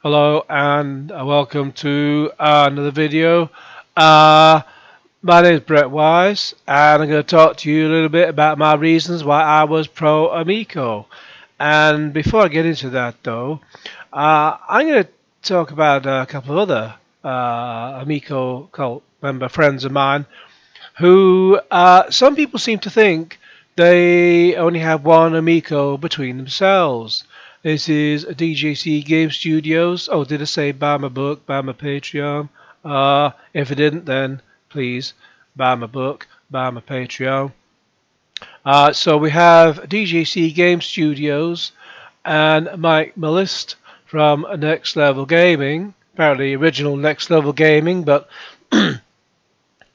Hello and welcome to another video. My name is Brett Weiss and I'm going to talk to you a little bit about my reasons why I was pro Amico. And before I get into that though, I'm going to talk about a couple of other Amico cult member friends of mine who some people seem to think they only have one Amico between themselves. This is DJC Game Studios. Oh, did I say buy my book, buy my Patreon? If I didn't, then please buy my book, buy my Patreon. So we have DJC Game Studios and Mike Mullis from Next Level Gaming. Apparently original Next Level Gaming, but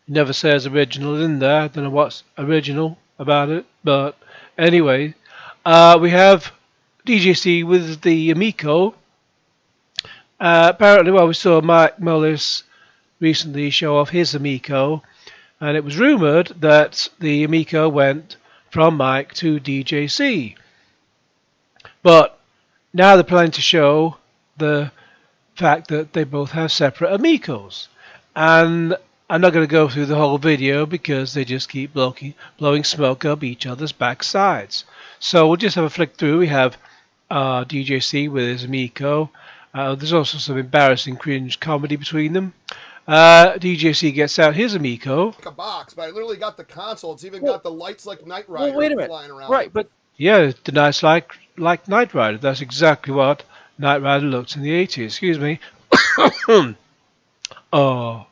never says original in there. I don't know what's original about it, but anyway, we have DJC with the Amico. Apparently, well, we saw Mike Mullis recently show off his Amico, and it was rumored that the Amico went from Mike to DJC. But now they're planning to show the fact that they both have separate Amicos. And I'm not going to go through the whole video because they just keep blowing smoke up each other's backsides. So we'll just have a flick through. We have DJC with his Amico. There's also some embarrassing cringe comedy between them. DJC gets out his Amico. Like a box, but I literally got the console. It's even got the lights like Knight Rider wait a minute. flying around. Right, but Yeah, the nice like Knight Rider. That's exactly what Knight Rider looked in the 80s. Excuse me. Oh.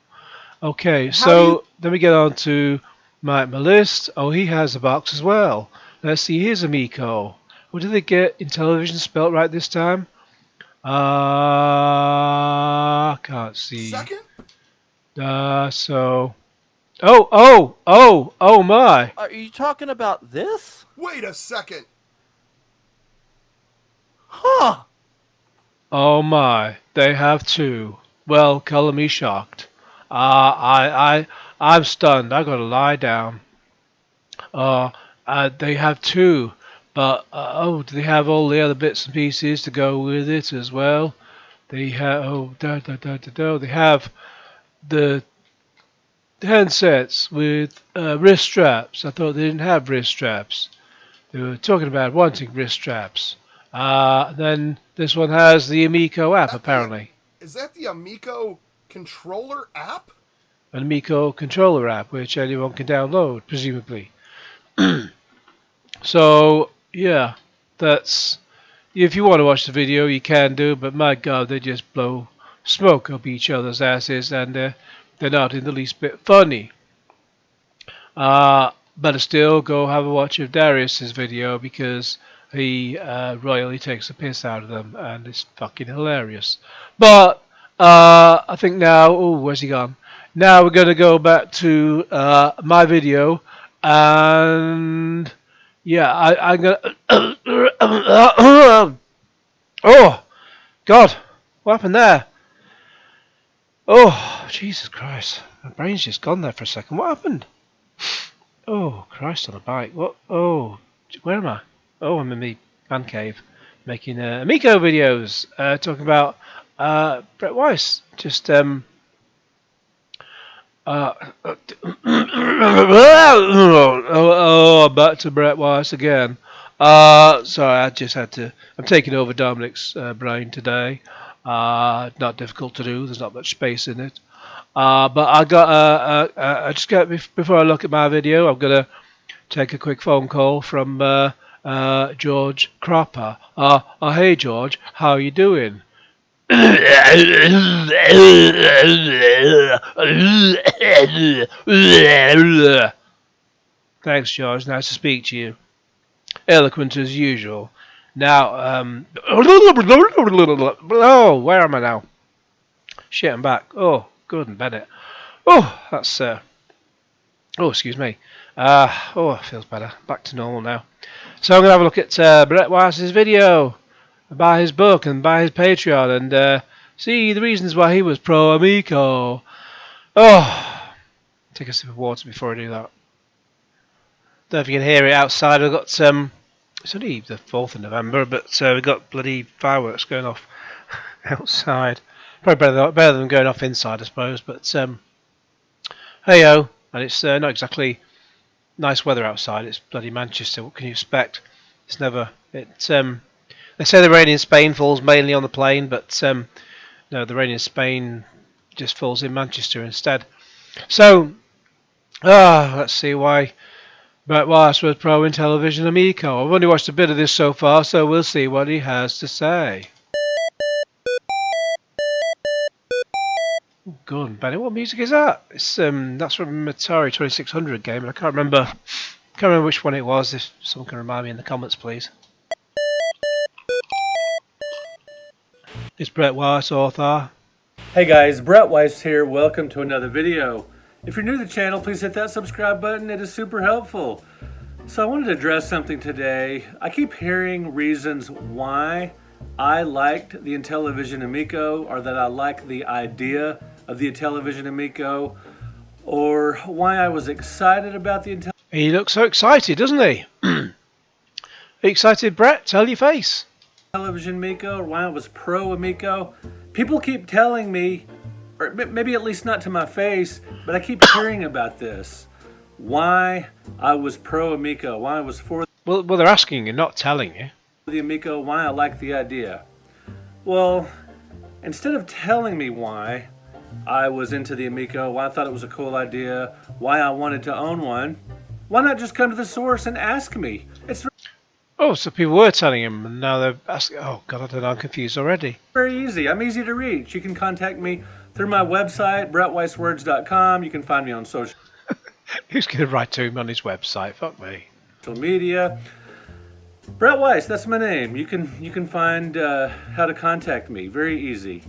Okay, so then we get on to Mike Mullis. Oh, he has a box as well. Let's see his Amico. What did they get Intellivision spelt right this time? Can't see. Second? So. Oh my. are you talking about this? Wait a second. Huh. Oh my. They have two. Well, color me shocked. I'm stunned. I gotta lie down. They have two, but oh, do they have all the other bits and pieces to go with it as well? They have they have the handsets with wrist straps. I thought they didn't have wrist straps. They were talking about wanting wrist straps. Then this one has the Amico app apparently. Is that the Amico controller app? An Amico controller app, which anyone can download, presumably. So, yeah, that's... If you want to watch the video, you can do, but my god, they just blow smoke up each other's asses, and they're not in the least bit funny. But still, go have a watch of Darius's video, because he royally takes a piss out of them, and it's fucking hilarious. But, I think now... Oh, where's he gone? Now we're going to go back to my video, and yeah, I'm going to... Oh, God, what happened there? Oh, Jesus Christ, my brain's just gone there for a second. What happened? Oh, Christ on a bike. What? Oh, where am I? Oh, I'm in the man cave making Amico videos, talking about Brett Weiss. Just back to Brett Weiss again. Sorry, I just had to. I'm taking over Dominic's brain today. Not difficult to do. There's not much space in it. But I got. I just got before I look at my video. I'm gonna take a quick phone call from George Cropper. Hey George, how are you doing? Thanks, George. Nice to speak to you. Eloquent as usual. Now, oh, where am I now? Shit, I'm back. Oh, good and Bennett. Oh, that's oh, excuse me. Oh, it feels better. Back to normal now. So I'm gonna have a look at Brett Weiss's video, buy his book, and buy his Patreon, and see the reasons why he was pro Amico. Oh, take a sip of water before I do that. Don't know if you can hear it outside. I've got it's only the 4th of November, but we've got bloody fireworks going off outside. Probably better than going off inside, I suppose. But hey-o, and it's not exactly nice weather outside. It's bloody Manchester. What can you expect? It's never. They say the rain in Spain falls mainly on the plain, but no, the rain in Spain just falls in Manchester instead. So, let's see why. But Weiss was pro Intellivision Amico. I've only watched a bit of this so far, so we'll see what he has to say. Go on, Benny. What music is that? It's that's from Atari 2600 game, and I can't remember which one it was. If someone can remind me in the comments, please. It's Brett Weiss, author. Hey guys, Brett Weiss here. Welcome to another video. If you're new to the channel, please hit that subscribe button. It is super helpful. So I wanted to address something today. I keep hearing reasons why I liked the Intellivision Amico, or that I like the idea of the Intellivision Amico, or why I was excited about the Intellivision. He looks so excited, doesn't he? Are you excited, Brett? Tell your face. Amico, or why I was pro Amico. People keep telling me, or maybe at least not to my face, but I keep hearing about this. Why I was pro Amico, why I was for Well, they're asking you, not telling you. the Amico, why I like the idea. Well, instead of telling me why I was into the Amico, why I thought it was a cool idea, why I wanted to own one, why not just come to the source and ask me? It's Oh, so people were telling him, and now they're asking. Oh, God, I don't know, I'm confused already. very easy. I'm easy to reach. You can contact me through my website, brettweisswords.com. You can find me on social Who's going to write to him on his website? Fuck me. media. Brett Weiss, that's my name. You can find how to contact me. Very easy.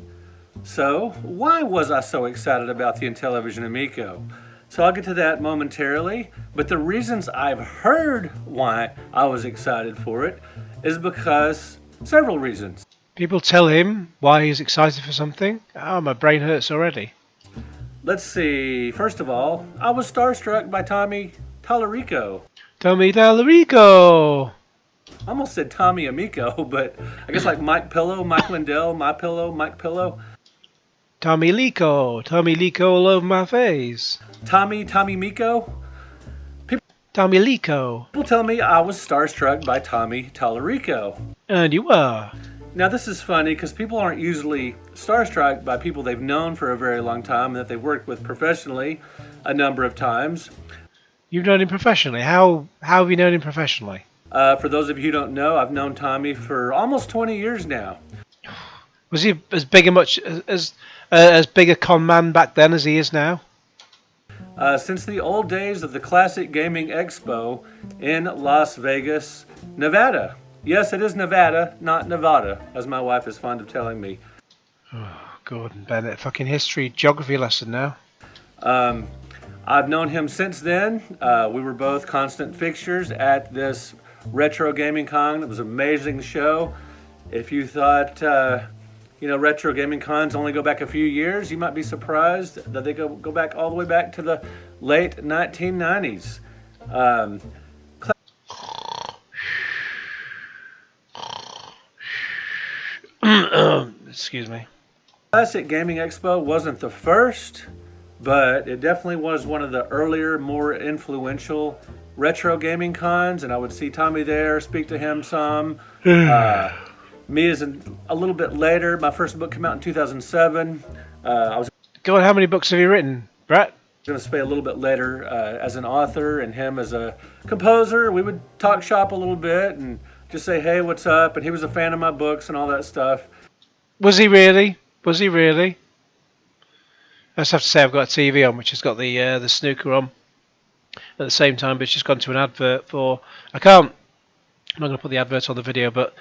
So, why was I so excited about the Intellivision Amico? So I'll get to that momentarily, but the reasons I've heard why I was excited for it is because several reasons. People tell him why he's excited for something. Oh, my brain hurts already. Let's see. First of all, I was starstruck by Tommy Tallarico. Tommy Tallarico. I almost said Tommy Amico, but I guess like Mike Pillow, Mike Lindell, My Pillow, Mike Pillow. Tommy Lico all over my face. Tommy Miko. Tommy Lico. People tell me I was starstruck by Tommy Tallarico. And you were. Now this is funny because people aren't usually starstruck by people they've known for a very long time and that they've worked with professionally a number of times. You've known him professionally. How have you known him professionally? For those of you who don't know, I've known Tommy for almost 20 years now. Was he as big as big a con man back then as he is now? Since the old days of the Classic Gaming Expo in Las Vegas, Nevada. Yes, it is Nevada, not Nevada, as my wife is fond of telling me. Oh, Gordon Bennett, fucking history, geography lesson now. I've known him since then. We were both constant fixtures at this Retro Gaming Con. It was an amazing show. If you thought, Retro Gaming Cons only go back a few years, you might be surprised that they go back all the way back to the late 1990s. Excuse me. Classic Gaming Expo wasn't the first, but it definitely was one of the earlier, more influential retro gaming cons, and I would see Tommy there, speak to him some. Me as a little bit later. My first book came out in 2007. I was God, how many books have you written, Brett? going to say a little bit later as an author and him as a composer. We would talk shop a little bit and just say, hey, what's up? And he was a fan of my books and all that stuff. Was he really? Was he really? I just have to say I've got a TV on which has got the snooker on at the same time, but it's just gone to an advert for. I'm not going to put the advert on the video, but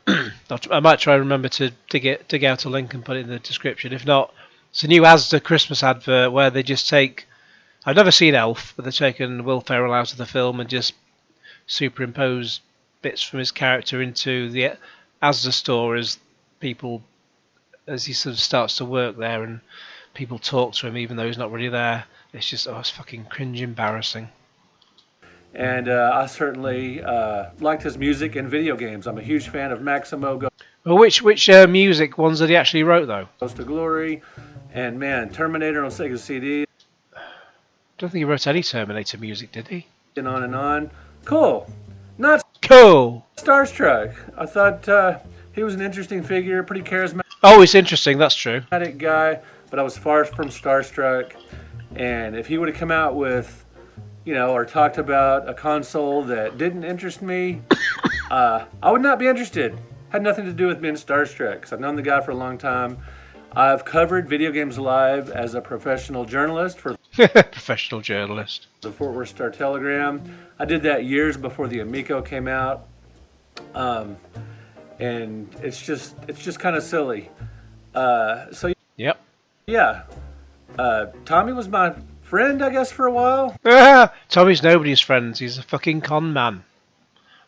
I might try and remember to dig out a link and put it in the description. If not, it's a new Asda Christmas advert where they just take. I've never seen Elf, but they've taken Will Ferrell out of the film and just superimpose bits from his character into the Asda store as he sort of starts to work there and people talk to him even though he's not really there. It's just, it's fucking cringe embarrassing. And I certainly liked his music and video games. I'm a huge fan of Maximo. Well, which music ones that he actually wrote though? Ghost of Glory, and man, Terminator on Sega CD, I don't think he wrote any Terminator music, did he? and on and on. Cool. Not Cool. starstruck. I thought he was an interesting figure, pretty charismatic Oh, it's interesting. That's true. guy, but I was far from starstruck. And if he would have come out with, or talked about a console that didn't interest me, I would not be interested. Had nothing to do with being starstruck, because I've known the guy for a long time. I've covered video games live as a professional journalist for Professional journalist. the Fort Worth Star Telegram. I did that years before the Amico came out, and it's just kind of silly. So Yep. yeah, Tommy was my friend, I guess, for a while. Tommy's nobody's friend. He's a fucking con man.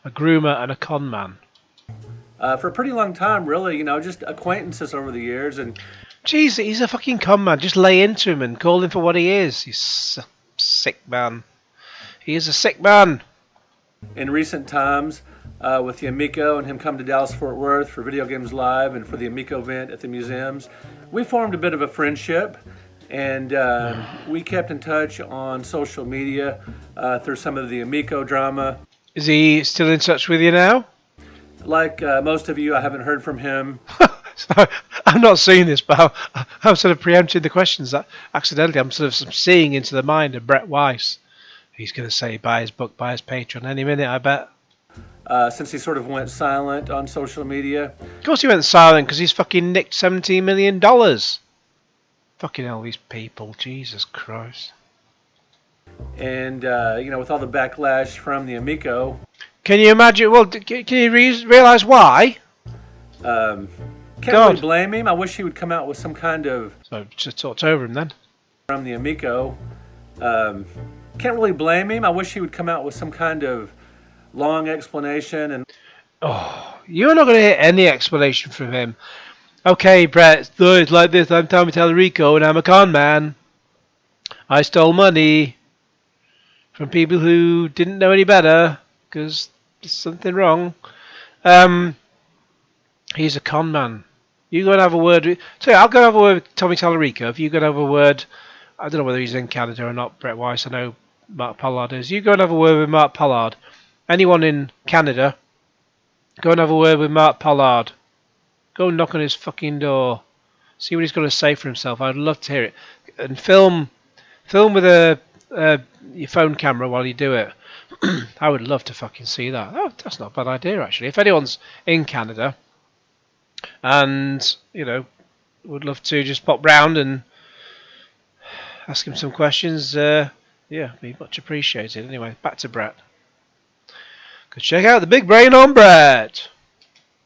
A groomer and a con man. For a pretty long time, really, just acquaintances over the years, and Jeez, he's a fucking con man. Just lay into him and call him for what he is. He's a sick man. He is a sick man. in recent times, with the Amico and him come to Dallas Fort Worth for Video Games Live and for the Amico event at the museums, we formed a bit of a friendship, and we kept in touch on social media through some of the Amico drama. Is he still in touch with you now? Like most of you, I haven't heard from him. So, I'm not seeing this, but I'm sort of preempting the questions that accidentally. I'm sort of seeing into the mind of Brett Weiss. He's going to say buy his book, buy his Patreon any minute, I bet. Since he sort of went silent on social media. Of course he went silent because he's fucking nicked $17 million. Fucking hell, these people. Jesus Christ. And, with all the backlash from the Amico, Can you imagine? Well, can you realise why? can't God. really blame him. I wish he would come out with some kind of, So just talked over him then. from the Amico, can't really blame him. I wish he would come out with some kind of long explanation. And Oh, you're not going to hear any explanation from him. Okay, Brett, it's like this. I'm Tommy Tallarico and I'm a con man. I stole money from people who didn't know any better because there's something wrong. He's a con man. You go and have a word with... So I'll go have a word with Tommy Tallarico. If you go and have a word... I don't know whether he's in Canada or not, Brett Weiss. I know Mark Pollard is. You go and have a word with Mark Pollard. Anyone in Canada, go and have a word with Mark Pollard. Go and knock on his fucking door. See what he's got to say for himself. I'd love to hear it. And film with your phone camera while you do it. I would love to fucking see that. Oh, that's not a bad idea, actually. If anyone's in Canada and, would love to just pop round and ask him some questions, be much appreciated. Anyway, back to Brett. Go check out the big brain on Brett.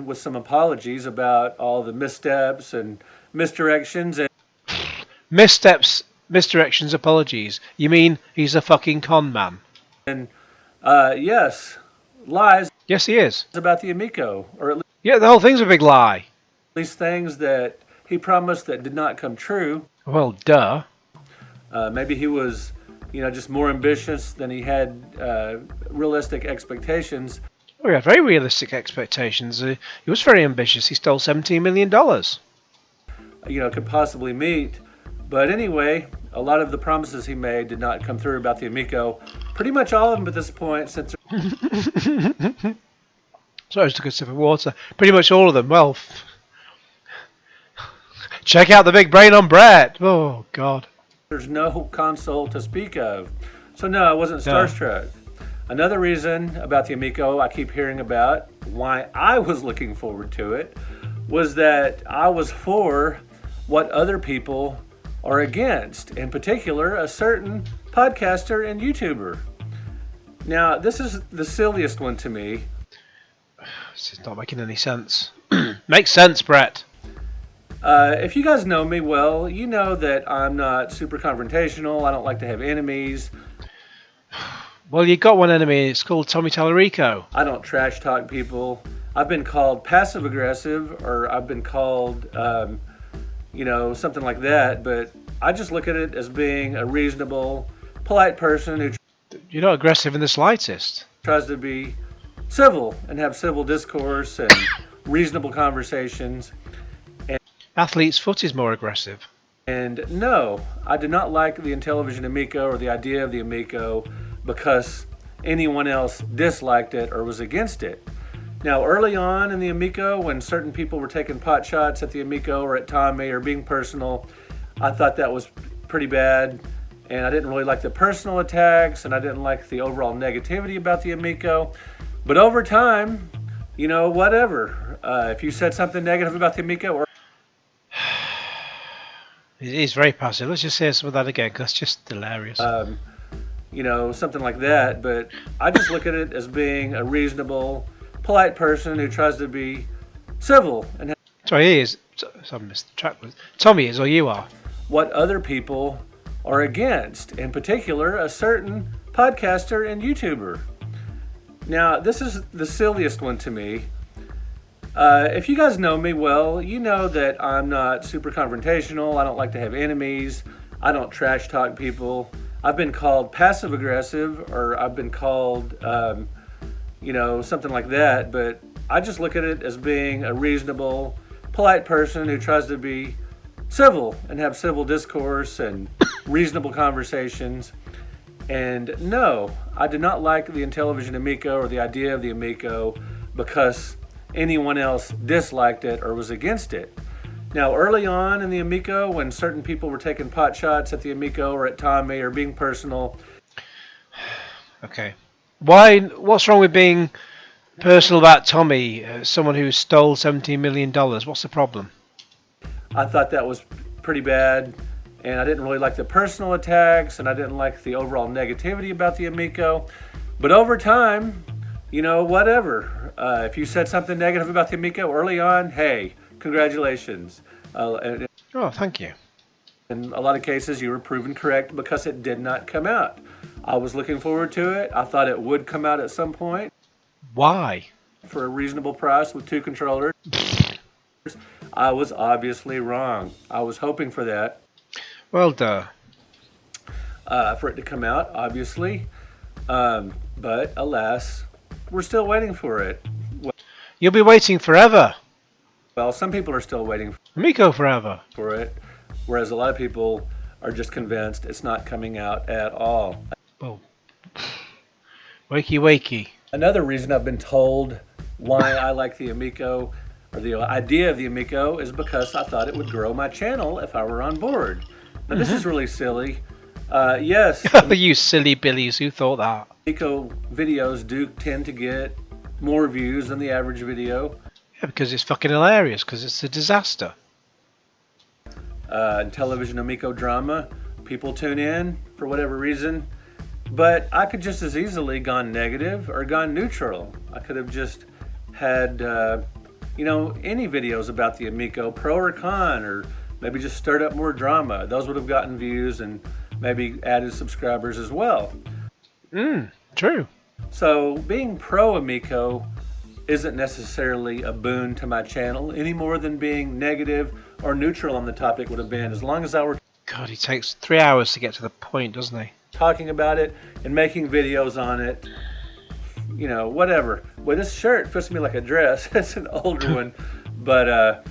with some apologies about all the missteps and misdirections. And Missteps, misdirections, apologies. You mean he's a fucking con man? yes, lies Yes, he is. about the Amico, or at Yeah, the whole thing's a big lie. least things that he promised that did not come true. Well, duh. Maybe he was, just more ambitious than he had realistic expectations. Oh, he had very realistic expectations. He was very ambitious. He stole $17 million. Could possibly meet. But anyway, a lot of the promises he made did not come through about the Amico. Pretty much all of them at this point, since Sorry, I just took a sip of water. Pretty much all of them. Well, check out the big brain on Brett. Oh, God. there's no console to speak of. So no, I wasn't No. starstruck. Another reason about the Amico I keep hearing about, why I was looking forward to it, was that I was for what other people are against, in particular, a certain podcaster and YouTuber. Now, this is the silliest one to me. This is not making any sense. Makes sense, Brett. If you guys know me well, you know that I'm not super confrontational. I don't like to have enemies. Well, you got one enemy. It's called Tommy Tallarico. I don't trash talk people. I've been called passive aggressive, or I've been called, something like that. But I just look at it as being a reasonable, polite person who You're not aggressive in the slightest. tries to be civil and have civil discourse and reasonable conversations. Athlete's foot is more aggressive. And no, I did not like the Intellivision Amico or the idea of the Amico because anyone else disliked it or was against it. Now, early on in the Amico, when certain people were taking pot shots at the Amico or at Tommy or being personal, I thought that was pretty bad. And I didn't really like the personal attacks, and I didn't like the overall negativity about the Amico. But over time, you know, whatever. If you said something negative about the Amico, or It is very passive. Let's just say some of that again, because it's just hilarious. you know, something like that. But I just look at it as being a reasonable, polite person who tries to be civil and Sorry, he is. I missed the track. Tommy is, or you are. what other people are against, in particular, a certain podcaster and YouTuber. Now, this is the silliest one to me. If you guys know me well, you know that I'm not super confrontational. I don't like to have enemies. I don't trash talk people. I've been called passive aggressive, or I've been called, you know, something like that. But I just look at it as being a reasonable, polite person who tries to be civil and have civil discourse and reasonable conversations. And no, I did not like the Intellivision Amico or the idea of the Amico because anyone else disliked it or was against it. Now, early on in the Amico, when certain people were taking pot shots at the Amico or at Tommy or being personal. Okay. What's wrong with being personal about Tommy, someone who stole $17 million? What's the problem? I thought that was pretty bad, and I didn't really like the personal attacks, and I didn't like the overall negativity about the Amico. But over time, you know, whatever. If you said something negative about the Amico early on, hey, congratulations. And Oh, thank you. in a lot of cases, you were proven correct because it did not come out. I was looking forward to it. I thought it would come out at some point Why? for a reasonable price with 2 controllers. I was obviously wrong. I was hoping for that. Well done. For it to come out, obviously. But alas, we're still waiting for it. You'll be waiting forever. Well, some people are still waiting Amico forever. for it, whereas a lot of people are just convinced it's not coming out at all. Oh. Wakey, wakey. Another reason I've been told why I like the Amico, or the idea of the Amico, is because I thought it would grow my channel if I were on board. Now, this is really silly. Yes, You silly billies, who thought that? Amico videos do tend to get more views than the average video. Yeah, because it's fucking hilarious, because it's a disaster. Television Amico drama, people tune in for whatever reason. But I could just as easily gone negative or gone neutral. I could have just had, you know, any videos about the Amico, pro or con, or maybe just stirred up more drama. Those would have gotten views and maybe added subscribers as well. True. So being pro Amico isn't necessarily a boon to my channel any more than being negative or neutral on the topic would have been, as long as I were God, he takes 3 hours to get to the point, doesn't he? talking about it and making videos on it, you know, whatever. Well, this shirt fits me like a dress. It's an older one, but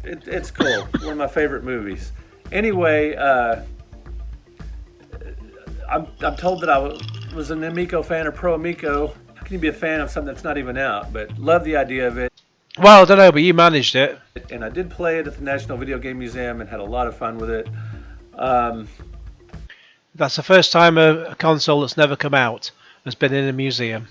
it's cool. One of my favorite movies. Anyway, I'm told that I was an Amico fan or pro Amico. How can you be a fan of something that's not even out? But love the idea of it. Well, I don't know, but you managed it. And I did play it at the National Video Game Museum and had a lot of fun with it. That's the first time a console that's never come out has been in a museum.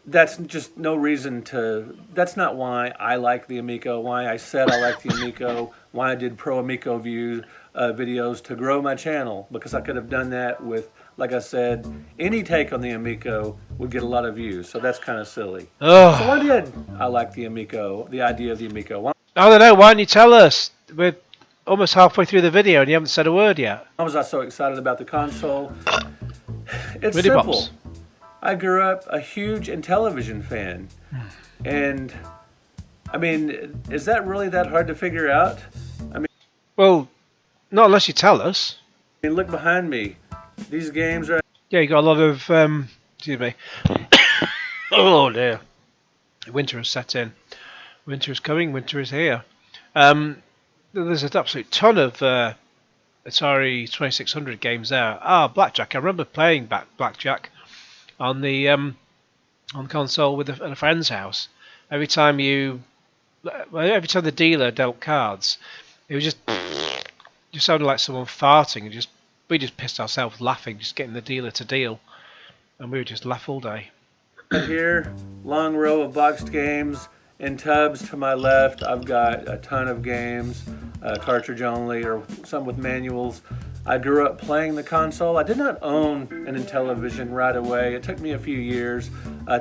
That's just no reason to. That's not why I like the Amico. Why I said I like the Amico. Why I did pro Amico videos to grow my channel, because I could have done that with, like I said, any take on the Amico would get a lot of views. So that's kind of silly. Oh, So why did I like the Amico? The idea of the Amico. Why I don't know. Why don't you tell us? We're almost halfway through the video and you haven't said a word yet. was I so excited about the console? It's Really simple. bops. I grew up a huge Intellivision fan, and I mean, is that really that hard to figure out? Well, not unless you tell us. I mean, look behind me. These games are. Yeah, you got a lot of excuse me. Oh dear. Winter has set in. Winter is coming. Winter is here. There's an absolute ton of Atari 2600 games there. Blackjack. I remember playing Blackjack on the console at a friend's house. Every time the dealer dealt cards, it was just sounded like someone farting. We just pissed ourselves laughing, just getting the dealer to deal, and we would just laugh all day. Here, long row of boxed games. In tubs to my left, I've got a ton of games, cartridge only or some with manuals. I grew up playing the console. I did not own an Intellivision right away. It took me a few years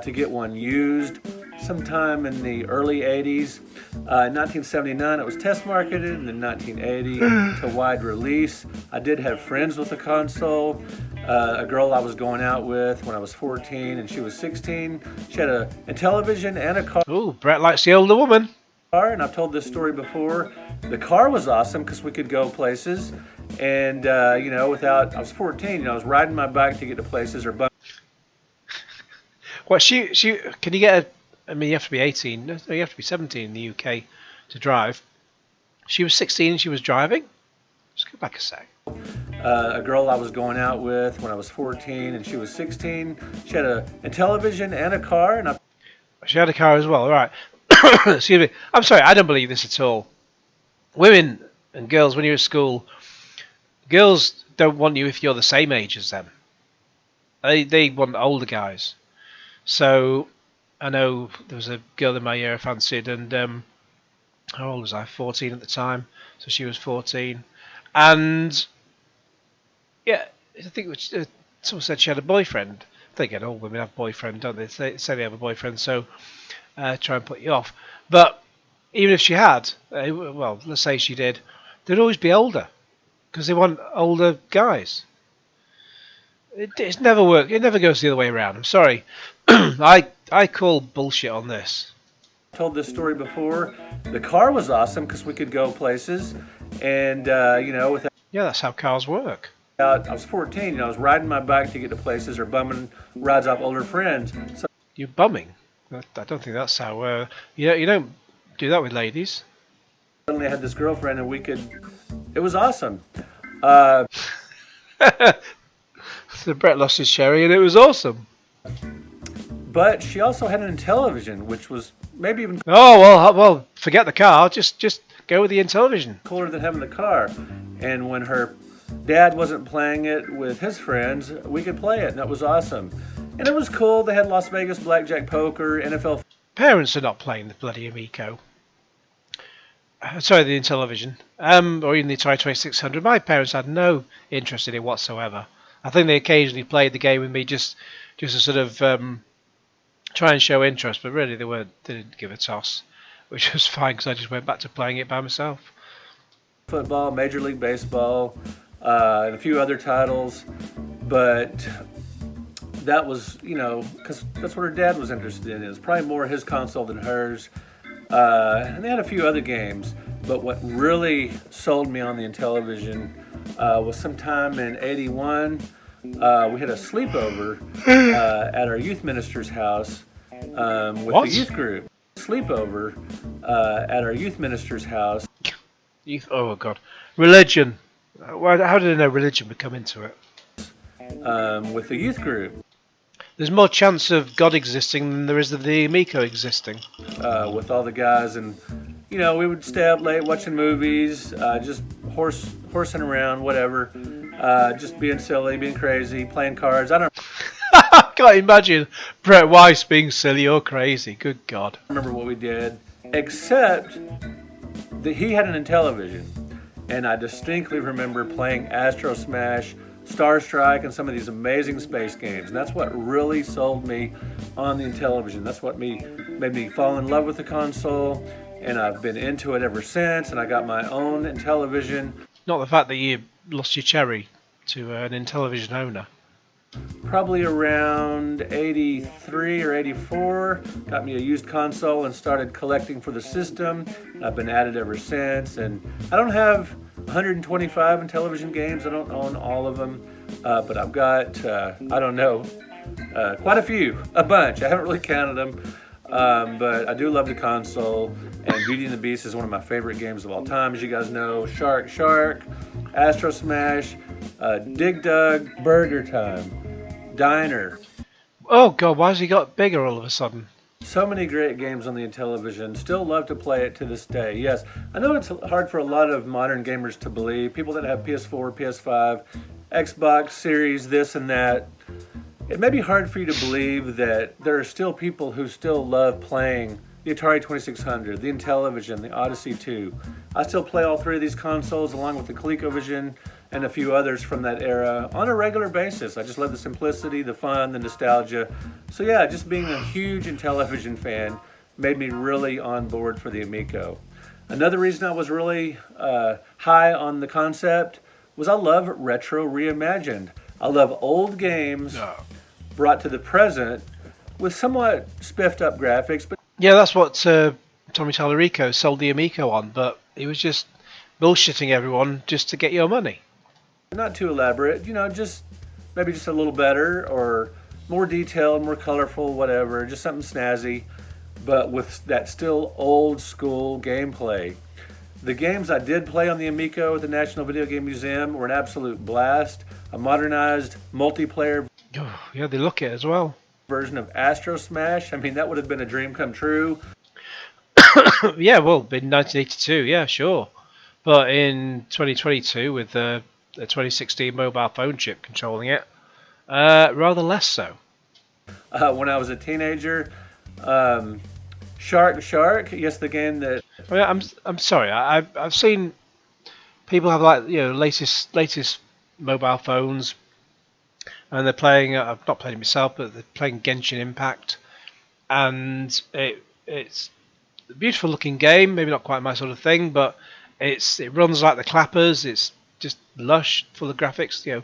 to get one used. Sometime in the early 80s. In 1979 it was test marketed, and in 1980 to wide release. I did have friends with the console. A girl I was going out with when I was 14 and she was 16. She had a Intellivision and a car. Ooh, Brett likes the older woman. And I've told this story before. The car was awesome because we could go places, and I was 14. I was riding my bike to get to places or. Well, she can you get you have to be 18. No, you have to be 17 in the UK to drive. She was 16 and she was driving. Just go back a sec. A girl I was going out with when I was 14 and she was 16. She had a Intellivision and a car, and she had a car as well. Right. Excuse me. I'm sorry. I don't believe this at all. Women and girls, when you're at school, girls don't want you if you're the same age as them. They want older guys. So I know there was a girl in my year I fancied, and how old was I? 14 at the time. So she was 14, and yeah, I think someone said she had a boyfriend. I think all women have boyfriend, don't they? They say they have a boyfriend, so try and put you off. But even if she had, well, let's say she did, they'd always be older because they want older guys. It's never worked. It never goes the other way around. I'm sorry. I call bullshit on this. I told this story before. The car was awesome because we could go places, and without. Yeah, that's how cars work. I was 14. I was riding my bike to get to places or bumming rides off older friends. So You're bumming. I don't think that's how. You don't do that with ladies. suddenly I had this girlfriend, and it was awesome. So Brett lost his cherry, and it was awesome. But she also had an Intellivision, which was maybe even Oh well, forget the car. Just go with the Intellivision. cooler than having the car. And when her dad wasn't playing it with his friends, we could play it, and that was awesome. And it was cool. They had Las Vegas blackjack poker, NFL. Parents are not playing the bloody Amico. Sorry, the Intellivision. Or even the Atari 2600. My parents had no interest in it whatsoever. I think they occasionally played the game with me just to sort of try and show interest, but really they didn't give a toss, which was fine because I just went back to playing it by myself. Football, Major League Baseball, and a few other titles, but that was, because that's what her dad was interested in. It was probably more his console than hers, and they had a few other games, but what really sold me on the Intellivision was sometime in '81. We had a sleepover at our youth minister's house with What? the youth group. Sleepover at our youth minister's house. Oh God, religion. How did I know religion would come into it? With the youth group. There's more chance of God existing than there is of the Amico existing. With all the guys, and we would stay up late watching movies, just horsing around, whatever, just being silly, being crazy, playing cards. I don't I can't imagine Brett Weiss being silly or crazy. Good God. remember what we did, except that he had an Intellivision, and I distinctly remember playing Astro Smash, Starstruck, and some of these amazing space games. And that's what really sold me on the Intellivision. That's what made me fall in love with the console, and I've been into it ever since. And I got my own Intellivision. Not the fact that you lost your cherry to an Intellivision owner. Probably around 83 or 84, got me a used console and started collecting for the system. I've been at it ever since, and I don't have 125 Intellivision games. I don't own all of them, but I've got, quite a few, a bunch. I haven't really counted them. but I do love the console, and Beauty and the Beast is one of my favorite games of all time, as you guys know. Shark, Astro Smash, Dig Dug, Burger Time, Diner. Oh God, why has he got bigger all of a sudden? So many great games on the Intellivision. Still love to play it to this day. Yes, I know it's hard for a lot of modern gamers to believe. People that have PS4, PS5, Xbox Series, this and that. It may be hard for you to believe that there are still people who still love playing the Atari 2600, the Intellivision, the Odyssey 2. I still play all three of these consoles along with the ColecoVision and a few others from that era on a regular basis. I just love the simplicity, the fun, the nostalgia. So yeah, just being a huge Intellivision fan made me really on board for the Amico. Another reason I was really high on the concept was I love retro reimagined. I love old games brought to the present with somewhat spiffed up graphics. But Yeah, that's what Tommy Tallarico sold the Amico on, but he was just bullshitting everyone just to get your money. not too elaborate, you know, just maybe just a little better or more detailed, more colorful, whatever, just something snazzy, but with that still old school gameplay. The games I did play on the Amico at the National Video Game Museum were an absolute blast. A modernized multiplayer Oh, yeah, they look it as well. version of Astro Smash. I mean, that would have been a dream come true. Yeah, well, in 1982, yeah, sure. But in 2022, with the 2016 mobile phone chip controlling it, rather less so. When I was a teenager, Shark, yes, the game that I mean, I'm sorry, I've seen people have, like, you know, latest mobile phones, and they're playing. I've not played it myself, but they're playing Genshin Impact, and it's a beautiful looking game. Maybe not quite my sort of thing, but it runs like the clappers. It's just lush, full of graphics, you know,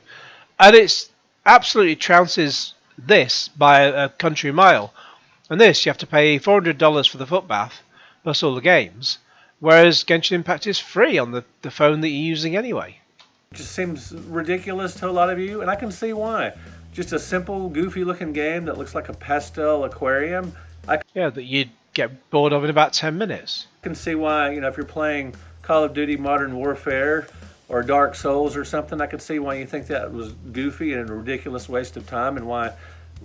and it's absolutely trounces this by a country mile. And this, you have to pay $400 for the foot bath, plus all the games, whereas Genshin Impact is free on the phone that you're using anyway. just seems ridiculous to a lot of you, and I can see why. Just a simple, goofy-looking game that looks like a pastel aquarium. I Yeah, that you'd get bored of in about 10 minutes. can see why, you know, if you're playing Call of Duty Modern Warfare or Dark Souls or something, I could see why you think that was goofy and a ridiculous waste of time, and why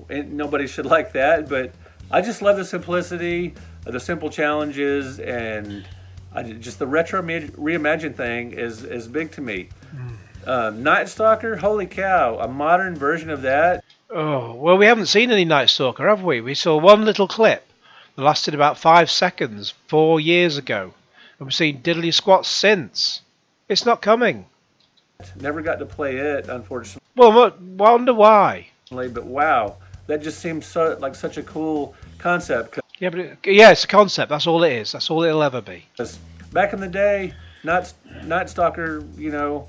nobody should like that. But I just love the simplicity, the simple challenges, and just the retro reimagined thing is big to me. Night Stalker, holy cow, a modern version of that. Oh, well, we haven't seen any Night Stalker, have we? We saw one little clip that lasted about 5 seconds 4 years ago, and we've seen diddly squat since. It's not coming. Never got to play it, unfortunately, Well, wonder why. but wow, that just seems like such a cool concept. Yeah, but yeah, it's a concept. That's all it is. That's all it'll ever be. Because back in the day, Night Stalker, you know,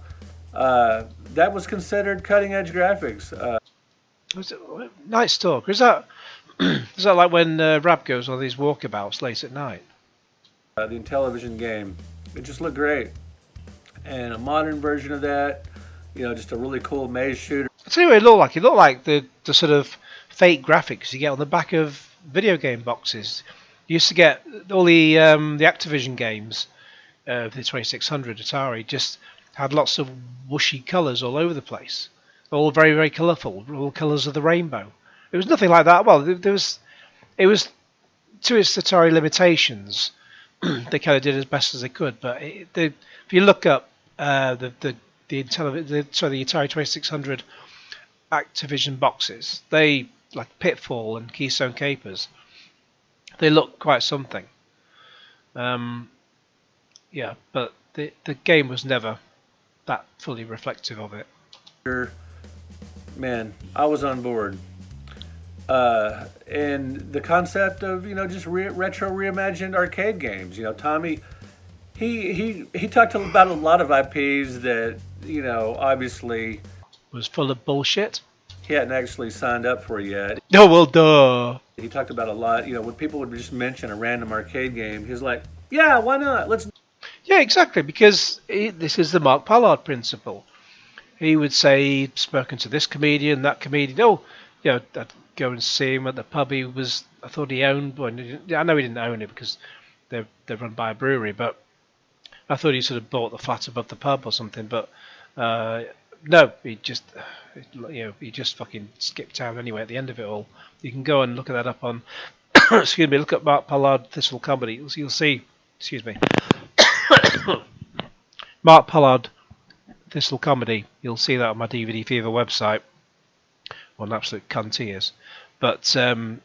that was considered cutting edge graphics. Night Stalker, is that is that like when Rab goes on these walkabouts late at night? The Intellivision game, it just looked great, and a modern version of that, you know, just a really cool maze shooter. I'll tell you what it looked like. It looked like the sort of fake graphics you get on the back of video game boxes. You used to get all the Activision games, the 2600 Atari, just had lots of whooshy colours all over the place. All very, very colourful, all colours of the rainbow. It was nothing like that. Well, it was to its Atari limitations. They kind of did as best as they could. But if you look up the Atari 2600 Activision boxes, they, like Pitfall and Keystone Capers, they look quite something. Yeah, but the game was never that fully reflective of it. Man, I was on board. And the concept of, you know, just retro reimagined arcade games. You know, Tommy, he talked about a lot of IPs that, you know, obviously Was full of bullshit. he hadn't actually signed up for yet. Oh, well, duh. He talked about a lot, you know, when people would just mention a random arcade game, he was like, yeah, why not? Let's. Yeah, exactly, because this is the Mark Pollard principle. He would say he'd spoken to this comedian, that comedian. Oh, you know, go and see him at the pub. I thought he owned. Well, I know he didn't own it because they're run by a brewery, but I thought he sort of bought the flat above the pub or something. But no, he just fucking skipped town anyway. At the end of it all, you can go and look at that up on. Excuse me. Look at Mark Pollard Thistle Comedy. You'll see. Excuse me. Mark Pollard Thistle Comedy. You'll see that on my DVD Fever website. What an absolute cunt he is. But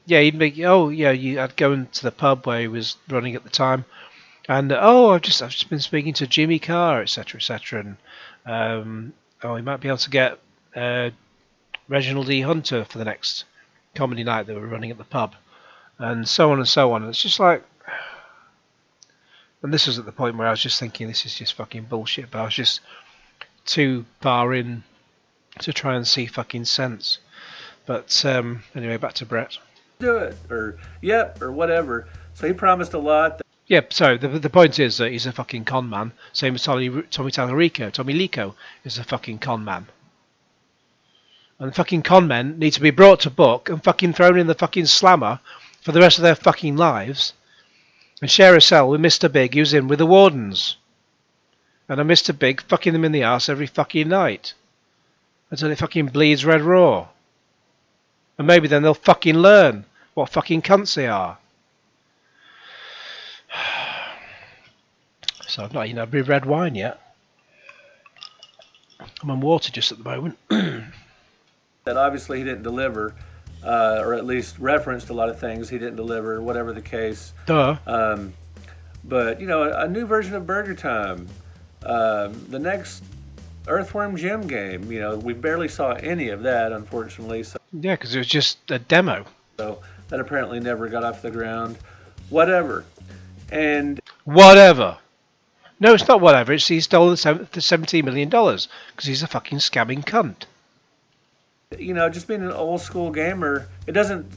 he'd make. I'd go into the pub where he was running at the time, and I've just been speaking to Jimmy Carr, etc., etc., and he might be able to get Reginald E. Hunter for the next comedy night that we're running at the pub, and so on and so on. And it's just like, and this was at the point where I was just thinking, this is just fucking bullshit. But I was just too far in to try and see fucking sense. But anyway, back to Brett. Do it, or yep, or whatever. So he promised a lot. Yep. So the point is that he's a fucking con man. Same as Tommy Tallarico. Tommy Lico is a fucking con man. And fucking con men need to be brought to book and fucking thrown in the fucking slammer for the rest of their fucking lives. And share a cell with Mr. Big, who's in with the wardens. And a Mr. Big fucking them in the arse every fucking night. Until it fucking bleeds red raw. And maybe then they'll fucking learn what fucking cunts they are. So I've not eaten a red wine yet. I'm on water just at the moment. That obviously he didn't deliver, or at least referenced a lot of things he didn't deliver, whatever the case. Duh. But, a new version of Burger Time. The next Earthworm Jim game, we barely saw any of that, unfortunately. So Because it was just a demo. that apparently never got off the ground. Whatever. And Whatever. No, it's not whatever. He stole the $17 million because he's a fucking scamming cunt. just being an old school gamer,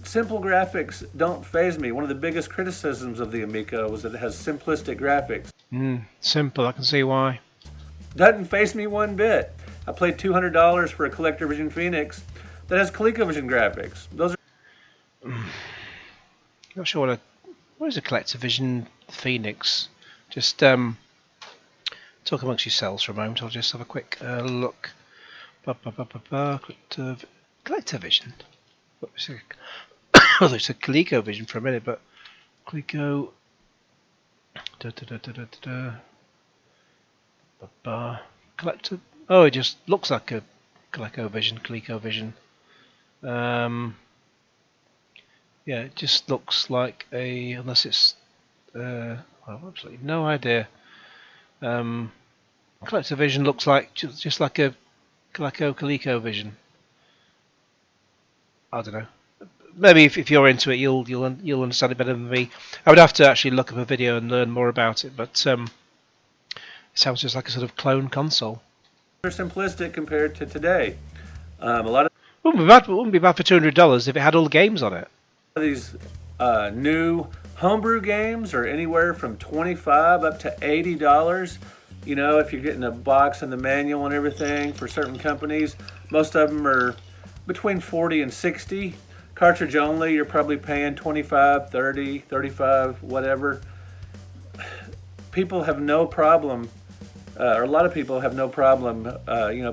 simple graphics don't faze me. One of the biggest criticisms of the Amico was that it has simplistic graphics. Simple, I can see why. Doesn't faze me one bit. I paid $200 for a ColecoVision Phoenix that has ColecoVision graphics. Those are Not sure what is a ColecoVision Phoenix? Just talk amongst yourselves for a moment. I'll just have a quick look. ColecoVision. I thought it said ColecoVision for a minute, but Coleco. Collector. Oh, it just looks like a ColecoVision. Yeah, it just looks like unless it's absolutely no idea. ColecoVision looks like just like a ColecoVision. I don't know. Maybe if you're into it, you'll understand it better than me. I would have to actually look up a video and learn more about it, but it sounds just like a sort of clone console. They're simplistic compared to today. A lot of Wouldn't be bad for $200 if it had all the games on it. these new homebrew games are anywhere from $25 up to $80. If you're getting a box and the manual and everything for certain companies, most of them are between $40 and $60. Cartridge only, you're probably paying $25, $30, $35, whatever. People have no problem, or a lot of people have no problem,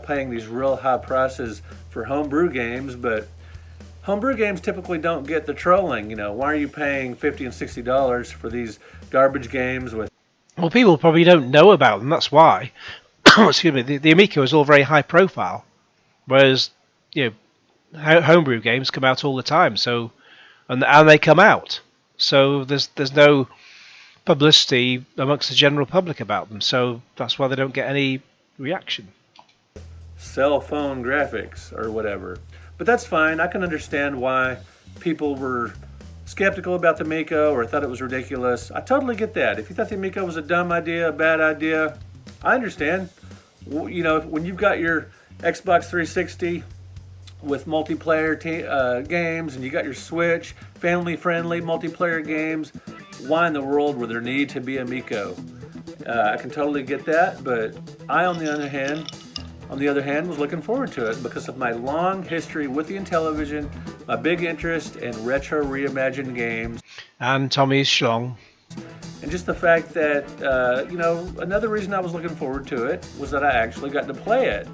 paying these real high prices for homebrew games, but homebrew games typically don't get the trolling. Why are you paying $50 and $60 for these garbage games with? Well, people probably don't know about them. That's why. Excuse me. The Amico is all very high profile, whereas homebrew games come out all the time. So, and they come out. So there's no publicity amongst the general public about them. So that's why they don't get any reaction. Cell phone graphics or whatever. But that's fine. I can understand why people were skeptical about the Amico or thought it was ridiculous. I totally get that. If you thought the Amico was a dumb idea, a bad idea, I understand. When you've got your Xbox 360 with multiplayer games and you got your Switch, family-friendly multiplayer games, why in the world would there need to be Amico? I can totally get that, but I, on the other hand, on the other hand, was looking forward to it because of my long history with the Intellivision, my big interest in retro reimagined games, And Tommy's schlong. and just the fact that, you know, another reason I was looking forward to it was that I actually got to play it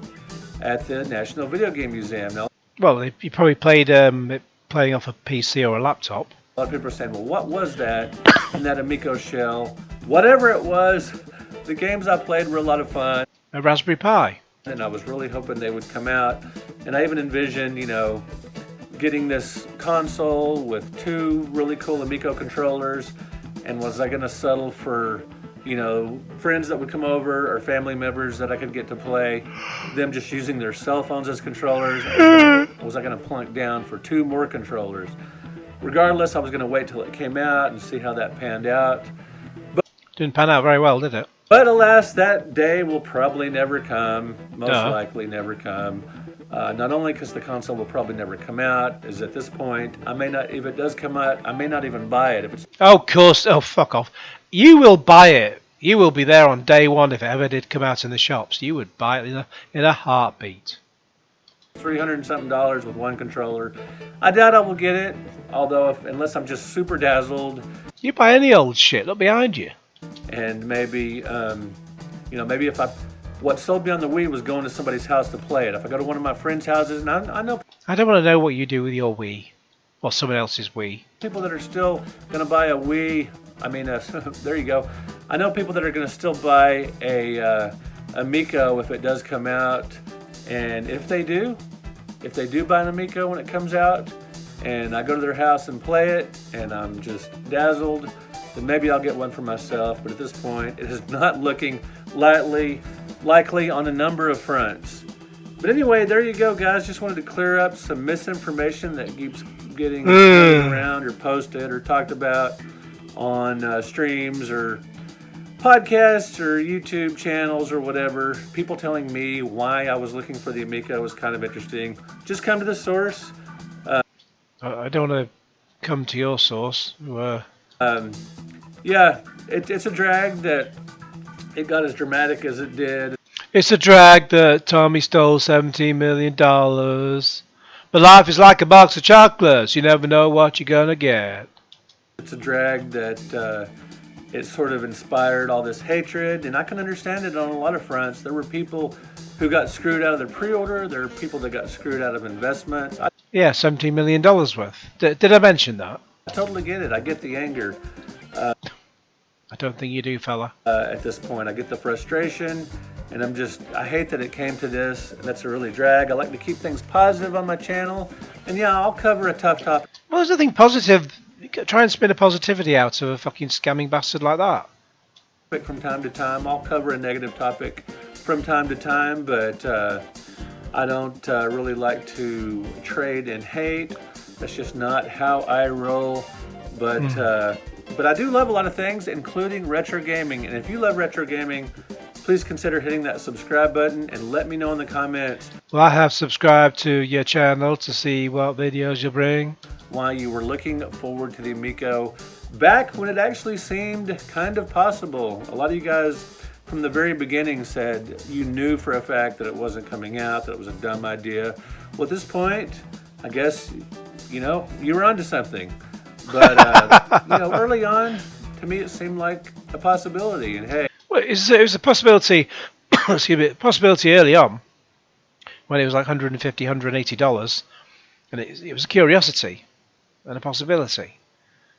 at the National Video Game Museum. Now, Well, you probably played it playing off a PC or a laptop. a lot of people are saying, well, what was that in that Amico shell? Whatever it was, the games I played were a lot of fun. A Raspberry Pi. And I was really hoping they would come out. And I even envisioned, you know, getting this console with 2 really cool Amico controllers. And was I going to settle for, you know, friends that would come over or family members that I could get to play, them just using their cell phones as controllers? Or was I going to plunk down for 2 more controllers? Regardless, I was going to wait till it came out and see how that panned out. Didn't pan out very well, did it? But alas, that day will probably never come, most Duh. likely never come. Not only because the console will probably never come out, is at this point, I may not, if it does come out, I may not even buy it. If it's Oh, of course. Oh, fuck off. You will buy it. You will be there on day one if it ever did come out in the shops. You would buy it in a heartbeat. $300 and something with one controller, I doubt I will get it. Although, unless I'm just super dazzled, You buy any old shit. Look behind you. and maybe, you know, maybe if what sold me on the Wii was going to somebody's house to play it. If I go to one of my friends' houses, and I know I don't want to know what you do with your Wii. Or someone else's Wii. people that are still going to buy a Wii. I mean, there you go. I know people that are going to still buy a Amico if it does come out. And if they do buy an Amico when it comes out, and I go to their house and play it, and I'm just dazzled, then maybe I'll get one for myself. But at this point, it is not looking likely on a number of fronts. But anyway, there you go, guys. Just wanted to clear up some misinformation that keeps getting thrown around or posted or talked about on streams or podcasts or YouTube channels or whatever. People telling me why I was looking for the Amico was kind of interesting. Just come to the source. I don't want to come to your source. Yeah, it's a drag that it got as dramatic as it did. It's a drag that Tommy stole $17 million. But life is like a box of chocolates. You never know what you're going to get. It's a drag that it sort of inspired all this hatred, and I can understand it on a lot of fronts. There were people who got screwed out of their pre-order. There are people that got screwed out of investments. Yeah, $17 million worth. Did I mention that? I totally get it. I get the anger. I don't think you do, fella. At this point, I get the frustration, and I hate that it came to this. That's a really drag. I like to keep things positive on my channel, and yeah, I'll cover a tough topic Well, there's nothing positive. Try and spin a positivity out of a fucking scamming bastard like that. from time to time. I'll cover a negative topic from time to time, but I don't really like to trade in hate. That's just not how I roll. But I do love a lot of things, including retro gaming. And if you love retro gaming, please consider hitting that subscribe button and let me know in the comments Well, I have subscribed to your channel to see what videos you bring. why you were looking forward to the Amico back when it actually seemed kind of possible. A lot of you guys from the very beginning said you knew for a fact that it wasn't coming out, that it was a dumb idea. Well, at this point, I guess, you know, you were onto something. But, you know, early on, to me, it seemed like a possibility. And hey, Well, it was a possibility, excuse me, possibility early on when it was like $150, $180, and it was a curiosity and a possibility.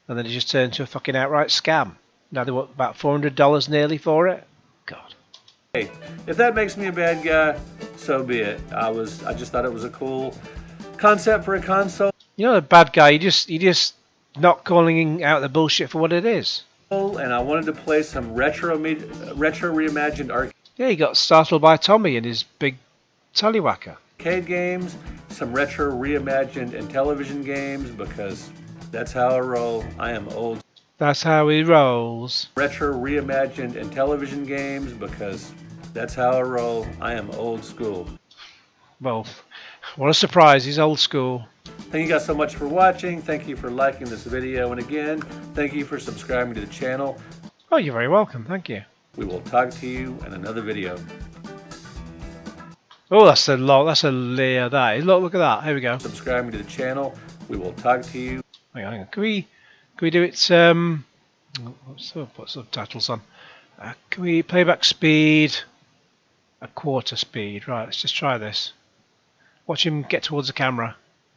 And then it just turned into a fucking outright scam. Now they want about $400 nearly for it. God. hey, if that makes me a bad guy, so be it. I just thought it was a cool concept for a console. You know, the bad guy, you just not calling out the bullshit for what it is. And I wanted to play some retro reimagined Yeah, he got startled by Tommy and his big tallywhacker. arcade games, some retro reimagined Intellivision games, because that's how I roll. I am old. That's how he rolls. Retro reimagined Intellivision games, because that's how I roll. I am old school. Well, what a surprise, he's old school. Thank you guys so much for watching. Thank you for liking this video. And again, thank you for subscribing to the channel. Oh, you're very welcome, thank you. We will talk to you in another video. Oh, that's a lot. That's a layer. That is. Look at that. Here we go. Subscribing to the channel. We will talk to you. Hang on. Can we do it? Put subtitles on. Can we playback speed? A quarter speed. Right. Let's just try this. Watch him get towards the camera.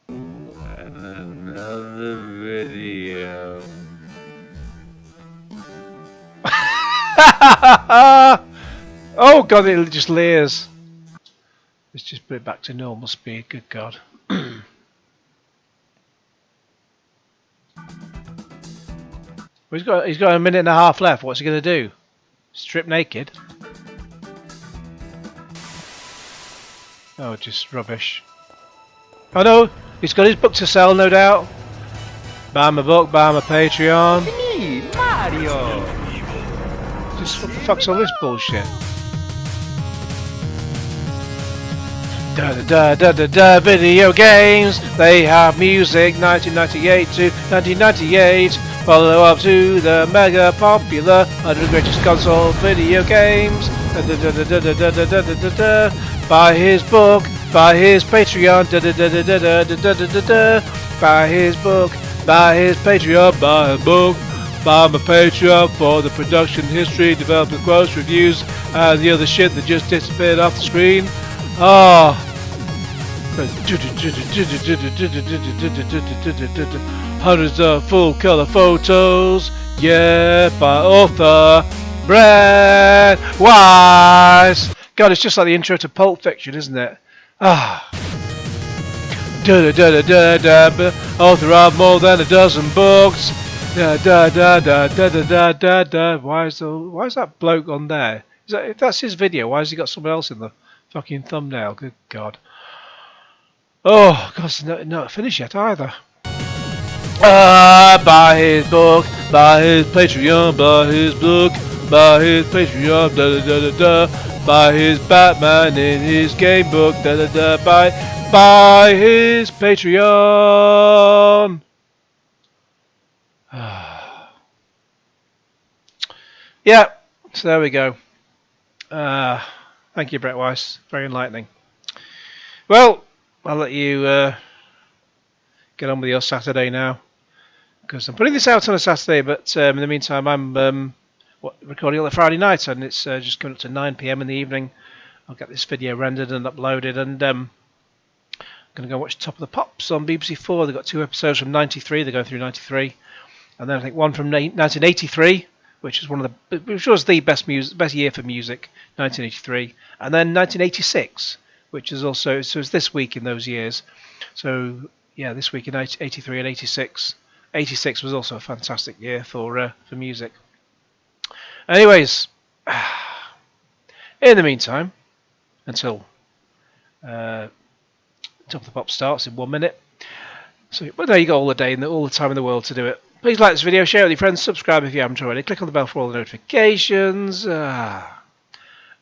Another video. Oh God! It just layers. Let's just put it back to normal speed. Good God. He's got a minute and a half left. What's he going to do? Strip naked? Oh, just rubbish. Oh no, he's got his book to sell, no doubt. Buy my book, buy my Patreon. Me, Mario. Just what the fuck's all this bullshit? Video games. They have music. 1998 to 1998. Follow up to the mega popular 100 greatest console video games. Buy his book, buy his Patreon. Buy his book, buy his Patreon, buy his book, buy my Patreon for the production history, development quotes, reviews, and the other shit that just disappeared off the screen. Oh. Hundreds of full color photos, yeah, by author Brett Weiss. God, it's just like the intro to Pulp Fiction, isn't it? Ah. Author of more than a dozen books. Why is that bloke on there? If that's his video, why has he got someone else in the fucking thumbnail? Good God. Oh, God, it's not finished yet either. Buy his book, buy his Patreon, buy his book, buy his Patreon, buy his Batman in his game book, buy his Patreon. Yeah, so there we go. Thank you, Brett Weiss. Very enlightening. Well, I'll let you get on with your Saturday now, because I'm putting this out on a Saturday, but in the meantime I'm recording on a Friday night, and it's just coming up to 9 PM in the evening. I'll get this video rendered and uploaded, and I'm going to go watch Top of the Pops on BBC4. They've got 2 episodes from 93, they're going through 93, and then I think one from 1983, which was the best year for music, 1983, and then 1986, which is also, so it's this week in those years. So yeah, this week in 83 and 86. 86 was also a fantastic year for music. Anyways, in the meantime, until Top of the Pop starts in 1 minute. So, but now you got all the day and all the time in the world to do it. Please like this video, share it with your friends, subscribe if you haven't already, click on the bell for all the notifications, and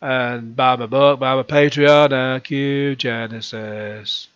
buy my book, buy my Patreon, Q Genesis.